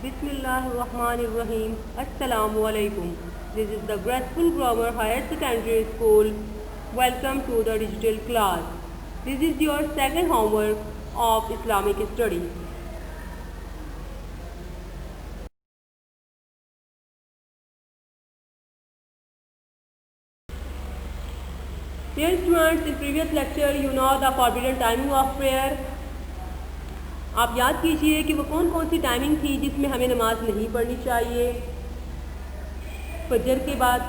Bismillahirrahmanirrahim. Assalamu alaikum. This is the Graceful Grammar Higher Secondary School. Welcome to the digital class. This is your second homework of Islamic study. Dear students, in previous lecture you know the forbidden timing of prayer. آپ یاد کیجئے کہ وہ کون کون سی timing تھی جس میں ہمیں نماز نہیں پڑھنی چاہیے. فجر کے بعد،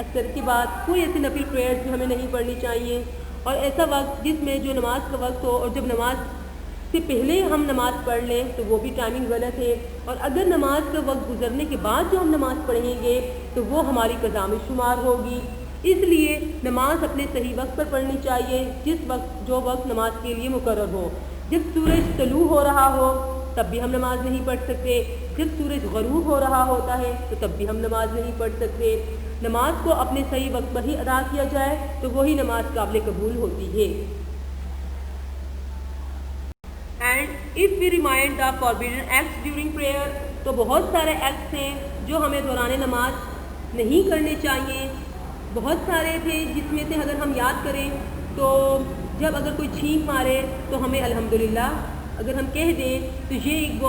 عصر کے بعد کوئی ایسی نفل پریئرز جو ہمیں نہیں پڑھنی چاہیے، اور ایسا وقت جس میں جو نماز کا وقت ہو اور جب نماز سے پہلے ہم نماز پڑھ لیں تو وہ بھی ٹائمنگ غلط ہے، اور اگر نماز کا وقت گزرنے کے بعد جو ہم نماز پڑھیں گے تو وہ ہماری قضا میں شمار ہوگی. اس لیے نماز اپنے صحیح وقت پر پڑھنی چاہیے، جو وقت نماز کے لیے مقرر ہو. جب سورج طلوع ہو رہا ہو تب بھی ہم نماز نہیں پڑھ سکتے، جب سورج غروب ہو رہا ہوتا ہے تو تب بھی ہم نماز نہیں پڑھ سکتے. نماز کو اپنے صحیح وقت پر ہی ادا کیا جائے تو وہی نماز قابل قبول ہوتی ہے. And if we remind the forbidden acts during prayer, تو بہت سارے ایکٹس ہیں جو ہمیں دوران نماز نہیں کرنے چاہیے. بہت سارے تھے جس میں سے اگر ہم یاد کریں تو جب اگر کوئی چھینک مارے تو ہمیں الحمدللہ اگر ہم کہہ دیں تو یہ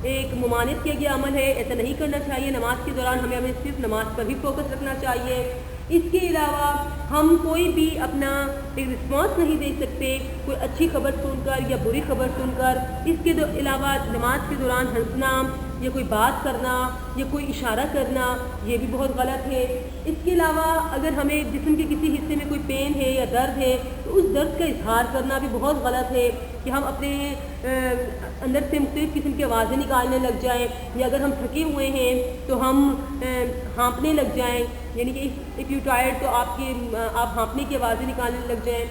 ایک ممانعت کیا گیا عمل ہے، ایسا نہیں کرنا چاہیے. نماز کے دوران ہمیں صرف نماز پر ہی فوکس رکھنا چاہیے. اس کے علاوہ ہم کوئی بھی اپنا ایک رسپانس نہیں دے سکتے کوئی اچھی خبر سن کر یا بری خبر سن کر. اس کے علاوہ نماز کے دوران ہنسنا یا کوئی بات کرنا یا کوئی اشارہ کرنا یہ بھی بہت غلط ہے. اس کے علاوہ اگر ہمیں جسم کے کسی حصے میں کوئی پین ہے یا درد ہے تو اس درد کا اظہار کرنا بھی بہت غلط ہے کہ ہم اپنے اندر سے مختلف قسم کی آوازیں نکالنے لگ جائیں، یا اگر ہم تھکے ہوئے ہیں تو ہم ہانپنے لگ جائیں، یعنی کہ اف یو ٹائرڈ تو آپ ہانپنے کی آوازیں نکالنے لگ جائیں.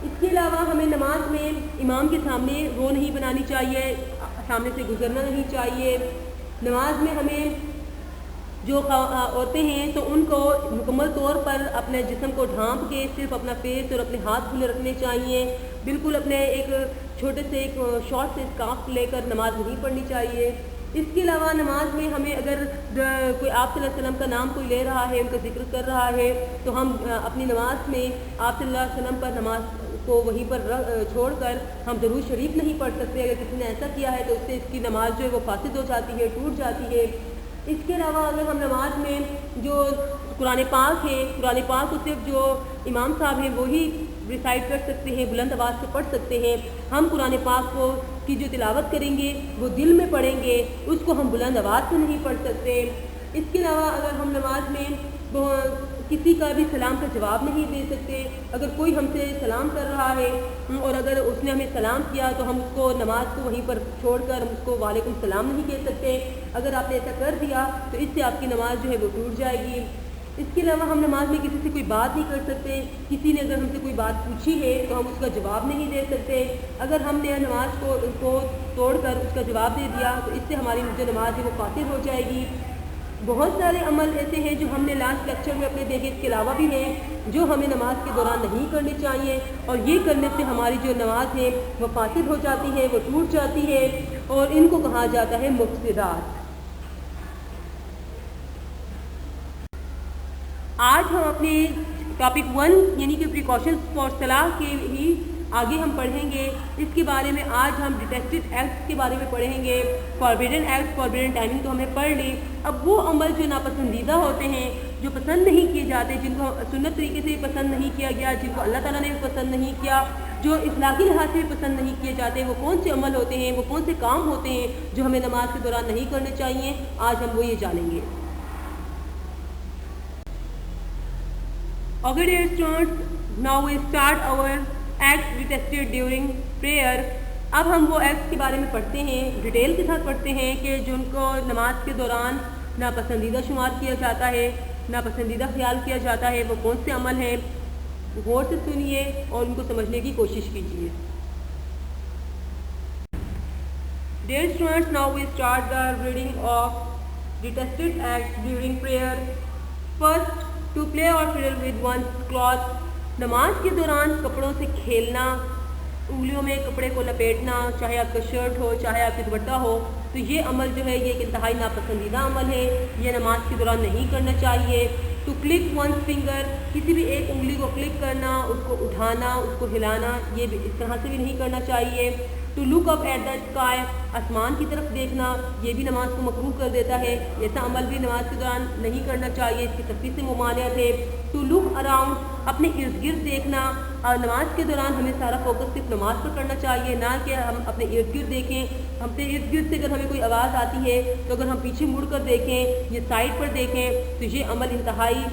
اس کے علاوہ ہمیں نماز میں امام کے سامنے رو نہیں بنانی چاہیے، سامنے سے گزرنا نہیں چاہیے. نماز میں ہمیں جو عورتیں ہیں تو ان کو مکمل طور پر اپنے جسم کو ڈھانپ کے صرف اپنا فیس اور اپنے ہاتھ کھلے رکھنے چاہیے. بالکل اپنے ایک چھوٹے سے ایک شارٹ سے اسکارف لے کر نماز نہیں پڑھنی چاہیے. اس کے علاوہ نماز میں ہمیں اگر کوئی آپ صلی اللہ علیہ وسلم کا نام کوئی لے رہا ہے، ان کا ذکر کر رہا ہے، تو ہم اپنی نماز میں آپ صلی اللہ علیہ وسلم پر نماز کو وہیں پر چھوڑ کر ہم درود شریف نہیں پڑھ سکتے. اگر کسی نے ایسا کیا ہے تو اس سے اس کی نماز جو ہے وہ فاسد ہو جاتی ہے، ٹوٹ جاتی ہے. اس کے علاوہ اگر ہم نماز میں جو قرآن پاک ہے، قرآن پاک کو صرف جو امام صاحب ہیں وہی ریسائٹ کر سکتے ہیں، بلند آواز سے پڑھ سکتے ہیں. ہم قرآن پاک کی جو تلاوت کریں گے وہ دل میں پڑھیں گے، اس کو ہم بلند آواز سے نہیں پڑھ سکتے. اس کے علاوہ اگر ہم نماز میں کسی کا بھی سلام کا جواب نہیں دے سکتے. اگر کوئی ہم سے سلام کر رہا ہے اور اگر اس نے ہمیں سلام کیا تو ہم اس کو نماز کو وہیں پر چھوڑ کر ہم اس کو وعلیکم السلام نہیں کہہ سکتے. اگر آپ نے ایسا کر دیا تو اس سے آپ کی نماز جو ہے وہ ٹوٹ جائے گی. اس کے علاوہ ہم نماز میں کسی سے کوئی بات نہیں کر سکتے. کسی نے اگر ہم سے کوئی بات پوچھی ہے تو ہم اس کا جواب نہیں دے سکتے. اگر ہم نے نماز کو توڑ کر اس کا جواب دے دیا تو اس سے ہماری جو نماز ہے وہ فاسد ہو جائے گی. بہت سارے عمل ایسے ہیں جو ہم نے لاسٹ لیکچر میں اپنے دیکھے. اس کے علاوہ بھی ہیں جو ہمیں نماز کے دوران نہیں کرنے چاہیے، اور یہ کرنے سے ہماری جو نماز ہے وہ فاسد ہو جاتی ہے، وہ ٹوٹ جاتی ہے، اور ان کو کہا جاتا ہے مفسدات. آج ہم اپنے ٹاپک 1 یعنی کہ پریکاشنز فار صلاح کے ہی آگے ہم پڑھیں گے. اس کے بارے میں آج ہم ڈیٹیسٹڈ ایکٹس کے بارے میں پڑھیں گے. فاربیڈن ایکٹس، فاربیڈن ٹائمنگ تو ہمیں پڑھ لی. اب وہ عمل جو ناپسندیدہ ہوتے ہیں، جو پسند نہیں کیے جاتے، جن کو سنت طریقے سے پسند نہیں کیا گیا، جن کو اللہ تعالیٰ نے بھی پسند نہیں کیا، جو اخلاقی لحاظ سے پسند نہیں کیے جاتے، وہ کون سے عمل ہوتے ہیں، وہ کون سے کام ہوتے ہیں جو ہمیں نماز کے دوران نہیں کرنے چاہیے. آج ہم وہ یہ جانیں گے. Okay dear students, now we start our acts detested during prayer. اب ہم وہ ایکٹس کے بارے میں پڑھتے ہیں، ڈیٹیل کے ساتھ پڑھتے ہیں کہ جن کو نماز کے دوران ناپسندیدہ شمار کیا جاتا ہے، ناپسندیدہ خیال کیا جاتا ہے. وہ کون سے عمل ہیں؟ غور سے سنیے اور ان کو سمجھنے کی کوشش کیجیے. Dear students, now we start the reading of detested acts during prayer. First, to play or fiddle with one's cloth. نماز کے دوران کپڑوں سے کھیلنا، انگلیوں میں کپڑے کو لپیٹنا، چاہے آپ کا شرٹ ہو چاہے آپ کا دوپٹہ ہو، تو یہ عمل جو ہے یہ ایک انتہائی ناپسندیدہ عمل ہے، یہ نماز کے دوران نہیں کرنا چاہیے۔ ٹو کلک ونس فنگر، کسی بھی ایک انگلی کو کلک کرنا، اس کو اٹھانا، اس کو ہلانا، یہ بھی اس طرح سے بھی نہیں کرنا چاہیے۔ To look up at the sky, آسمان کی طرف دیکھنا، یہ بھی نماز کو مکروہ کر دیتا ہے، ایسا عمل بھی نماز کے دوران نہیں کرنا چاہیے، اس کی تفصیل سے ممانعت ہے۔ ٹو لک اراؤنڈ، اپنے ارد گرد دیکھنا، اور نماز کے دوران ہمیں سارا فوکس صرف نماز پر کرنا چاہیے، نہ کہ ہم اپنے ارد گرد دیکھیں۔ ہم سے ارد گرد سے اگر ہمیں کوئی آواز آتی ہے تو اگر ہم پیچھے مڑ کر دیکھیں یا سائڈ پر دیکھیں تو یہ عمل انتہائی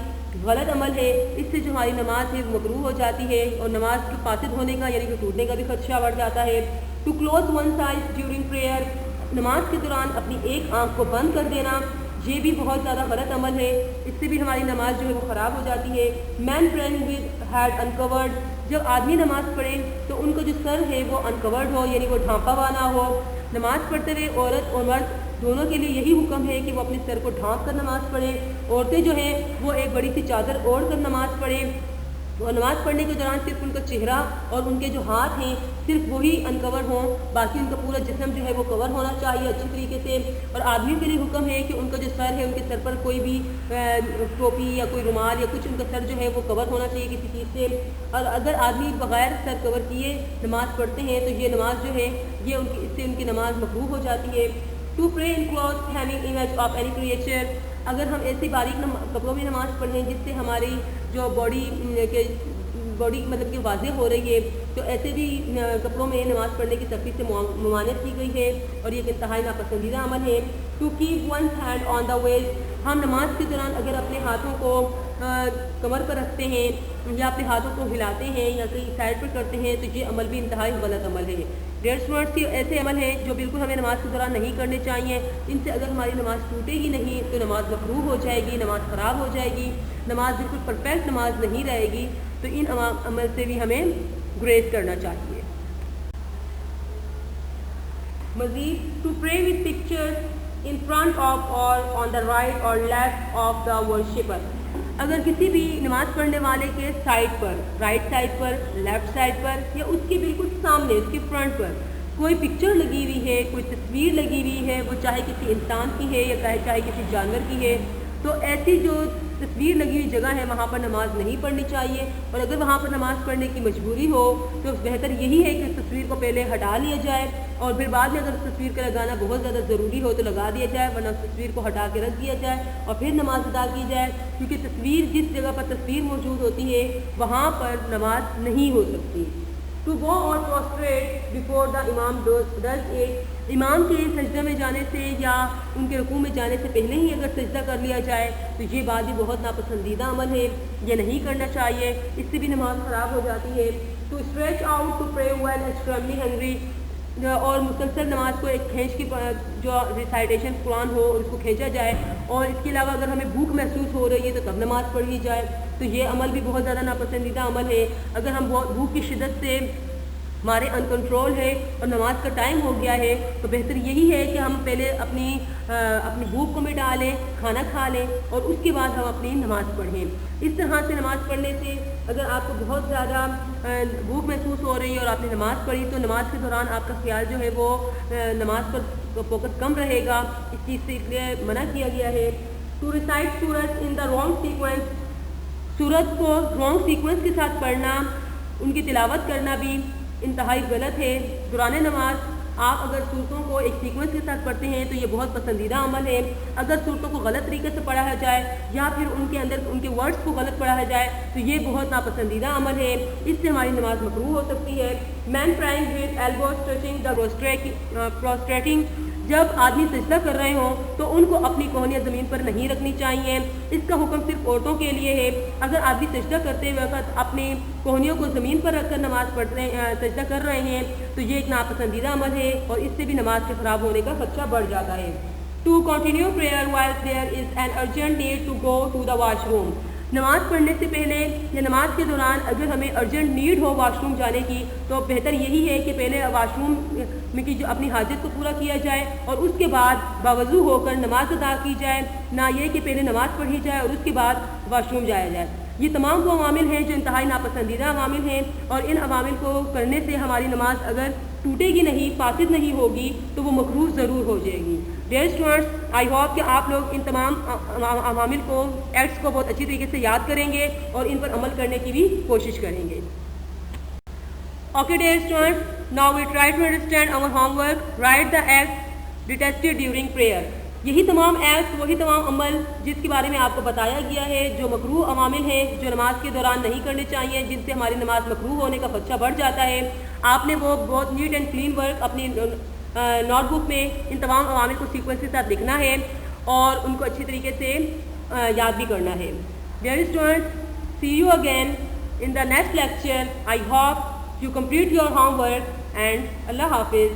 غلط عمل ہے، اس سے جو ہماری نماز ہے وہ مکروہ ہو جاتی ہے اور نماز کے فاسد ہونے کا یعنی کہ ٹوٹنے کا بھی خدشہ بڑھ جاتا ہے۔ To close one's eyes during prayer, نماز کے دوران اپنی ایک آنکھ کو بند کر دینا، یہ بھی بہت زیادہ غلط عمل ہے، اس سے بھی ہماری نماز جو ہے وہ خراب ہو جاتی ہے۔ مین پریئنگ ود ہیڈ انکورڈ، جب آدمی نماز پڑھے تو ان کا جو سر ہے وہ انکورڈ ہو یعنی وہ ڈھانپا ہوا نہ ہو۔ نماز پڑھتے ہوئے عورت اور مرد دونوں کے لیے یہی حکم ہے کہ وہ اپنے سر کو ڈھانپ کر نماز پڑھیں۔ عورتیں جو ہیں وہ ایک بڑی سی چادر اوڑھ کر نماز پڑھیں، اور نماز پڑھنے کے دوران صرف ان کا چہرہ اور ان کے جو ہاتھ ہیں صرف وہی انکور ہوں، باقی ان کا پورا جسم جو ہے وہ کور ہونا چاہیے اچھی طریقے سے۔ اور آدمیوں کے لیے حکم ہے کہ ان کا جو سر ہے ان کے سر پر کوئی بھی ٹوپی یا کوئی رومال یا کچھ ان کا سر جو ہے وہ کور ہونا چاہیے کسی چیز سے، اور اگر آدمی بغیر سر کور کیے نماز پڑھتے ہیں تو یہ نماز جو ہے یہ اس سے ان کی نماز مکروہ ہو جاتی ہے۔ To pray in cloth having image of any creature, اگر ہم ایسی باریک کپڑوں میں نماز پڑھیں جس سے ہماری جو باڈی مطلب کہ واضح ہو رہی ہے تو ایسے بھی کپڑوں میں نماز پڑھنے کی سختی سے ممانعت کی گئی ہے اور یہ ایک انتہائی ناپسندیدہ عمل ہے۔ To keep one's hand on the waist, ہم نماز کے دوران اگر اپنے ہاتھوں کو کمر پر رکھتے ہیں یا اپنے ہاتھوں کو ہلاتے ہیں یا کہیں سائڈ پر کرتے ہیں تو یہ عمل بھی انتہائی غلط عمل ہے۔ ڈیڑھ ورڈ سے ایسے عمل ہیں جو بالکل ہمیں نماز کے دوران نہیں کرنے چاہیے، ان سے اگر ہماری نماز ٹوٹے گی نہیں تو نماز مکروہ ہو جائے گی، نماز خراب ہو جائے گی، نماز بالکل پرفیکٹ نماز نہیں رہے گی، تو ان عمل سے بھی ہمیں گریز کرنا چاہیے۔ مزید to pray with pictures in front of or on the right or left of the worshipper, اگر کسی بھی نماز پڑھنے والے کے سائڈ پر، رائٹ سائڈ پر، لیفٹ سائڈ پر یا اس کے بالکل سامنے اس کے فرنٹ پر کوئی پکچر لگی ہوئی ہے، کوئی تصویر لگی ہوئی ہے، وہ چاہے کسی انسان کی ہے یا چاہے کسی جانور کی ہے، تو ایسی جو تصویر لگی ہوئی جگہ ہے وہاں پر نماز نہیں پڑھنی چاہیے، اور اگر وہاں پر نماز پڑھنے کی مجبوری ہو تو بہتر یہی ہے کہ اس تصویر کو پہلے ہٹا لیا جائے اور پھر بعد میں اگر اس تصویر کا لگانا بہت زیادہ ضروری ہو تو لگا دیا جائے، ورنہ اس تصویر کو ہٹا کے رکھ دیا جائے اور پھر نماز ادا کی جائے، کیونکہ تصویر جس جگہ پر تصویر موجود ہوتی ہے وہاں پر نماز نہیں ہو سکتی۔ ٹو گو اور پروسٹریٹ بیفور دا امام ڈز اٹ، امام کے سجدہ میں جانے سے یا ان کے رکوع میں جانے سے پہلے ہی اگر سجدہ کر لیا جائے تو یہ بات بھی بہت ناپسندیدہ عمل ہے، یہ نہیں کرنا چاہیے، اس سے بھی نماز خراب ہو جاتی ہے۔ To stretch out to pray while extremely hungry, اور مسلسل نماز کو ایک کھینچ کی جو ریسائٹیشن قرآن ہو اس کو کھینچا جائے، اور اس کے علاوہ اگر ہمیں بھوک محسوس ہو رہی ہے تو تب نماز پڑھ لی جائے، تو یہ عمل بھی بہت زیادہ ناپسندیدہ عمل ہے۔ اگر ہم بھوک کی شدت سے ہمارے ان کنٹرول ہے اور نماز کا ٹائم ہو گیا ہے تو بہتر یہی ہے کہ ہم پہلے اپنی بھوک کو مٹا لیں، کھانا کھا لیں اور اس کے بعد ہم اپنی نماز پڑھیں۔ اس طرح سے نماز پڑھنے سے اگر آپ کو بہت زیادہ بھوک محسوس ہو رہی ہے اور آپ نے نماز پڑھی تو نماز کے دوران آپ کا خیال جو ہے وہ نماز پر فوکس کم رہے گا، اس چیز سے اس لیے منع کیا گیا ہے۔ ٹو ریسائٹ سورت ان دا رانگ سیکوینس، سورت کو رانگ سیکوینس کے ساتھ پڑھنا، ان کی تلاوت کرنا بھی انتہائی غلط ہے۔ دوران نماز آپ اگر صورتوں کو ایک سیکوینس کے ساتھ پڑھتے ہیں تو یہ بہت پسندیدہ عمل ہے، اگر صورتوں کو غلط طریقے سے پڑھا جائے یا پھر ان کے اندر ان کے ورڈز کو غلط پڑھا جائے تو یہ بہت ناپسندیدہ عمل ہے، اس سے ہماری نماز مکروہ ہو سکتی ہے۔ Men praying with elbows touching the prostrating, جب آدمی سجدہ کر رہے ہوں تو ان کو اپنی کوہنیاں زمین پر نہیں رکھنی چاہیے، اس کا حکم صرف عورتوں کے لیے ہے۔ اگر آدمی سجدہ کرتے وقت اپنی کوہنیوں کو زمین پر رکھ کر نماز سجدہ کر رہے ہیں تو یہ ایک ناپسندیدہ عمل ہے اور اس سے بھی نماز کے خراب ہونے کا خدشہ بڑھ جاتا ہے۔ To continue prayer while there is an urgent need to go to the washroom, نماز پڑھنے سے پہلے یا نماز کے دوران اگر ہمیں ارجنٹ نیڈ ہو واش روم جانے کی تو بہتر یہی ہے کہ پہلے واش روم میں کی جو اپنی حاجت کو پورا کیا جائے اور اس کے بعد باوضو ہو کر نماز ادا کی جائے، نہ یہ کہ پہلے نماز پڑھی جائے اور اس کے بعد واش روم جایا جائے۔ یہ تمام وہ عوامل ہیں جو انتہائی ناپسندیدہ عوامل ہیں، اور ان عوامل کو کرنے سے ہماری نماز اگر ٹوٹے گی نہیں، فاسد نہیں ہوگی، تو وہ مکروہ ضرور ہو جائے گی۔ ڈیئر اسٹوڈنٹس، آئی ہوپ کہ آپ لوگ ان تمام عوامل کو، ایکٹس کو بہت اچھی طریقے سے یاد کریں گے اور ان پر عمل کرنے کی بھی کوشش کریں گے۔ Okay dear students, now we try to understand our homework. Write the acts detested during prayer. یہی تمام ایکٹس، وہی تمام عمل جس کے بارے میں آپ کو بتایا گیا ہے، جو مکروہ عوامل ہیں، جو نماز کے دوران نہیں کرنے چاہیے، جن سے ہماری نماز مکروہ ہونے کا خدشہ بڑھ جاتا ہے، آپ نے وہ بہت نیٹ اینڈ کلین ورک اپنی نوٹ بک میں ان تمام عوامل کو سیکوینس کے ساتھ لکھنا ہے اور ان کو اچھی طریقے سے یاد بھی کرنا ہے۔ Dear students, see you again in the next lecture. I hope you complete your homework and Allah Hafiz.